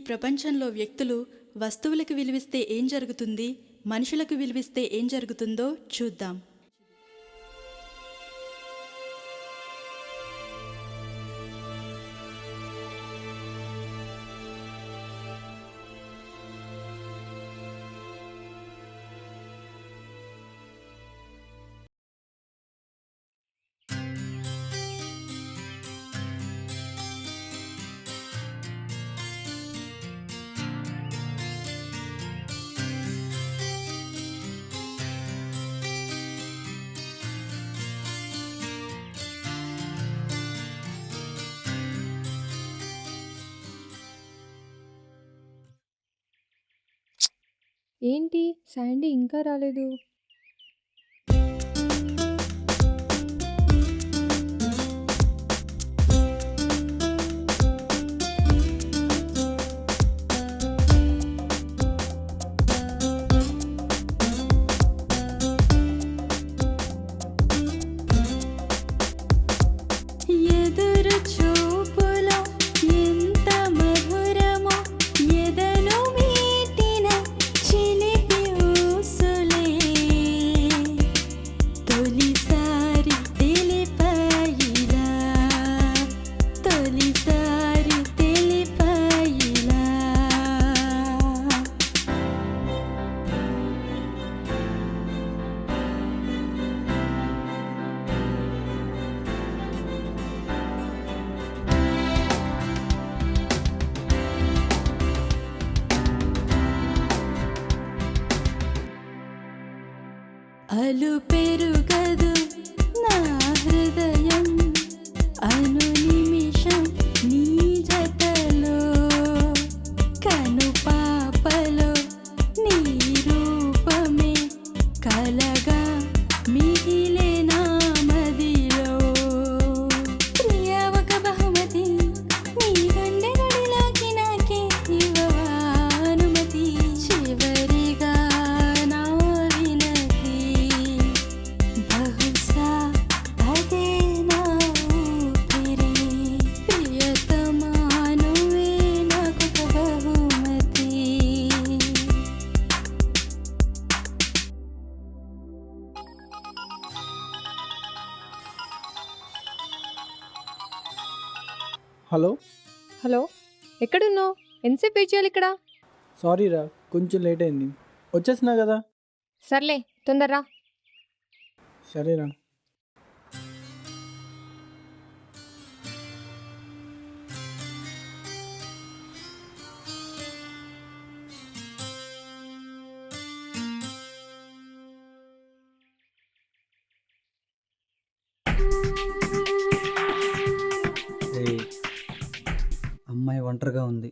ప్రపంచంలో వ్యక్తులు వస్తువులకు విలువిస్తే ఏం జరుగుతుంది, మనుషులకు విలువిస్తే ఏం జరుగుతుందో చూద్దాం. ఏంటి శాండీ ఇంకా రాలేదు? ఎదురు చూపులో ఎంత మధురమో ఎదను మీటిన చిలిపి ఊసులే తొలిసారి తెలిపాయిలా, తొలిసారి తెలిపాయిలా. అలు పెరుగదు నా హృదయం అను నిమిషం నీ జతలో, కను పాపలో నీ రూపమే కలగా మిగిలే నా మదిలో. ప్రియ ఒక బహుమతి నీ గుండె గడిలోకి నాకే ఇవ్వవా అనుమతి, చివరిగా నా వినతి బహుశా అదే నా ఊపిరి. ప్రియతమా నువ్వే నాకొక బహుమతి. హలో, హలో, ఎక్కడున్నావు? ఎంతసేపు వెయిట్ చేయాలి ఇక్కడ? సారీ రా, కొంచెం లేట్ అయింది. వచ్చేసినా కదా. సర్లే, తొందరరా. సరేరా. ఏయ్, అమ్మాయి ఒంటరిగా ఉంది.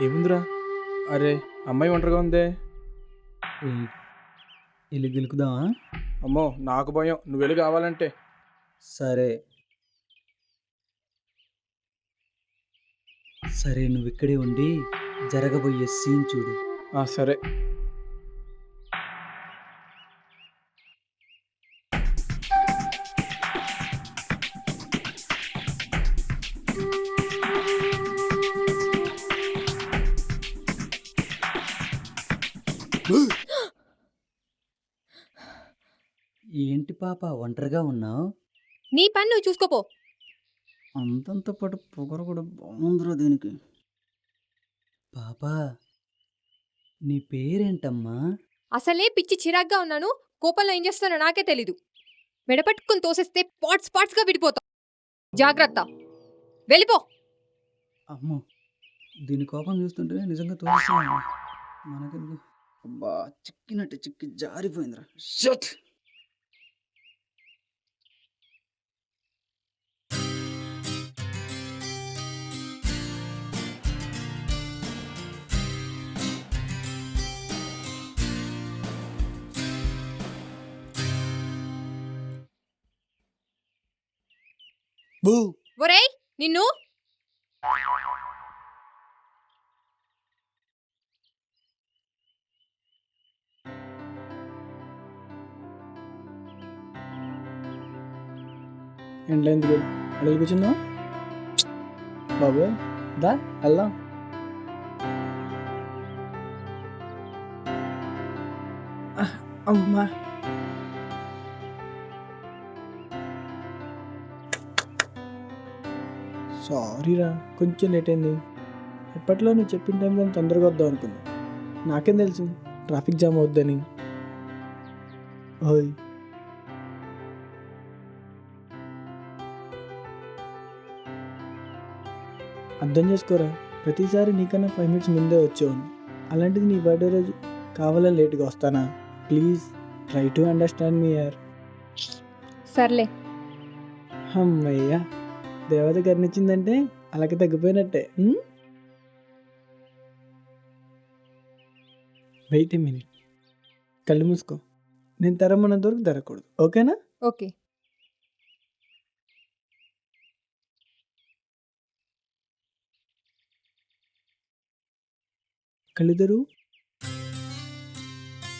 ఏముందిరా? అరే, అమ్మాయి ఒంటరిగా ఉందే. ఏయ్, ఇల్లు గెలుకుదామా? అమ్మో, నాకు భయం. నువ్వు వెళ్ళి కావాలంటే. సరే సరే, నువ్వు ఇక్కడే ఉండి జరగబోయే సీన్ చూడు. సరే. ఏంటి పాప ఒంటరిగా ఉన్నావు? నీ పని నువ్వు చూసుకోపో. అంతంత పాటు పొగరు కూడా బాగుందిరా దీనికి. పాపా, నీ పేరేంటమ్మా? అసలే పిచ్చి చిరాగ్గా ఉన్నాను. కోపంలో ఏం చేస్తానో నాకే తెలీదు. మెడపట్టుకుని తోసేస్తే పాట్స్ పాట్స్గా విడిపోతావు. జాగ్రత్త, వెళ్ళిపో. అమ్మో, దీని కోపం చూస్తుంటే నిజంగా తోస్తున్నాను. మనకెందుకు? అబ్బా, చిక్కినట్టు చిక్కి జారిపోయిందిరా. షట్. బూ. ఒరేయ్ నిన్ను! ఎండ్లో ఎందుకు అడిగి కూర్చుందా బాబు? దా వెళ్దాం. అమ్మా సారీరా, కొంచెం లేట్ అయింది. ఎప్పట్లో నువ్వు చెప్పిన టైంలో తొందరగా వద్దాం అనుకున్నా. నాకేం తెలుసు ట్రాఫిక్ జామ్ అవుద్దని. ఓయ్ అర్థం చేసుకోరా, ప్రతిసారి నీకన్నా 5 minutes ముందే వచ్చేవాడిని. అలాంటిది నీ బర్త్డే రోజు కావాలని లేట్గా వస్తానా? ప్లీజ్ ట్రై టు అండర్స్టాండ్ మీ యార్. సర్లే. అమ్మయ్యా, దేవత కరుణించిందంటే అలాగే తగ్గిపోయినట్టే. వెయిట్ ఏ మినిట్, కళ్ళు మూసుకో. నేను తరమన్నంత వరకు తరగకూడదు, ఓకేనా? ఓకే. కళ్ళు తెరు.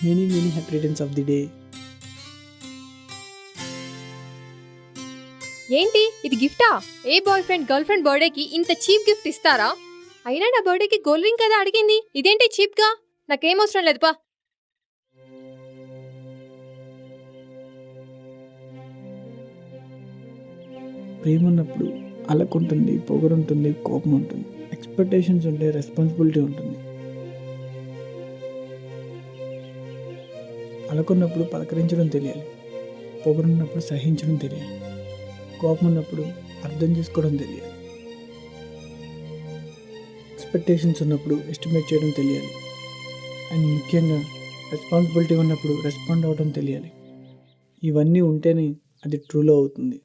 Many many happy returns of the day. ఏంటి ఇది గిఫ్టా? ఏ బాయ్ ఫ్రెండ్ గర్ల్ ఫ్రెండ్ బర్త్డేకి ఇంత చీప్ గిఫ్ట్ ఇస్తారా? అయినా నా బర్త్డేకి గోల్డ్ రింగ్ కదా అడిగింది, ఇదేంటి చీప్ గా? నాకేం అవసరం లేదు పా. ప్రేమ ఉన్నప్పుడు అలకుంటుంది, పొగరుంటుంది, కోపం ఉంటుంది, ఎక్స్పెక్టేషన్స్ ఉంటే రెస్పాన్సిబిలిటీ ఉంటుంది. అలకున్నప్పుడు పలకరించడం తెలియాలి, పొగరున్నప్పుడు సహించడం తెలియాలి, కోపం ఉన్నప్పుడు అర్థం చేసుకోవడం తెలియాలి, ఎక్స్పెక్టేషన్స్ ఉన్నప్పుడు ఎస్టిమేట్ చేయడం తెలియాలి, అండ్ ముఖ్యంగా రెస్పాన్సిబిలిటీ ఉన్నప్పుడు రెస్పాండ్ అవ్వడం తెలియాలి. ఇవన్నీ ఉంటేనే అది ట్రూలో అవుతుంది.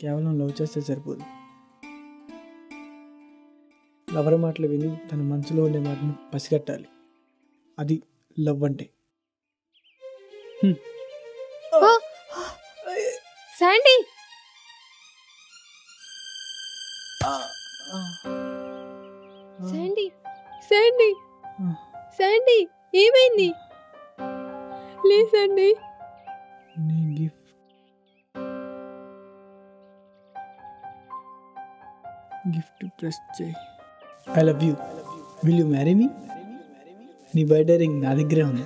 కేవలం లవ్ చేస్తే సరిపోదు, లవర్ మాటలు విని తన మనసులో ఉండే మాటను పసిగట్టాలి. అది లవ్ అంటే. శాండీ, శాండీ, శాండీ, శాండీ, ఏమైంది? Please Sandy. నీ గిఫ్ట్ ప్రెస్ చేయి. I love you, will you marry me? నీ బర్త్డే రింగ్ నా దగ్గరే ఉంది.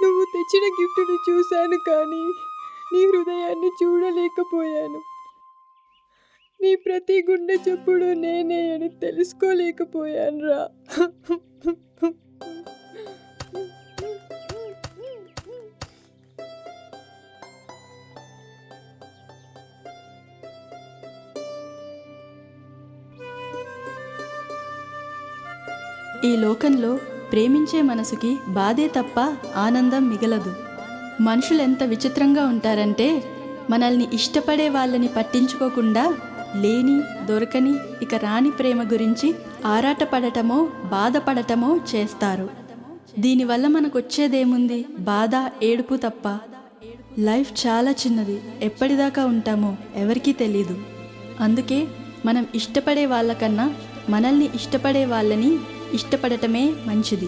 నువ్వు తెచ్చిన గిఫ్ట్ని చూశాను కానీ నీ హృదయాన్ని చూడలేకపోయాను. నీ ప్రతి గుండె చప్పుడు నేనే అని తెలుసుకోలేకపోయాను రా. ఈ లోకంలో ప్రేమించే మనసుకి బాధే తప్ప ఆనందం మిగలదు. మనుషులు ఎంత విచిత్రంగా ఉంటారంటే మనల్ని ఇష్టపడే వాళ్ళని పట్టించుకోకుండా లేని దొరకని ఇక రాని ప్రేమ గురించి ఆరాటపడటమో బాధపడటమో చేస్తారు. దీనివల్ల మనకొచ్చేదేముంది? బాధ, ఏడుపు తప్ప. లైఫ్ చాలా చిన్నది, ఎప్పటిదాకా ఉంటామో ఎవరికీ తెలీదు. అందుకే మనం ఇష్టపడే వాళ్ళకన్నా మనల్ని ఇష్టపడే వాళ్ళని ఇష్టపడటమే మంచిది.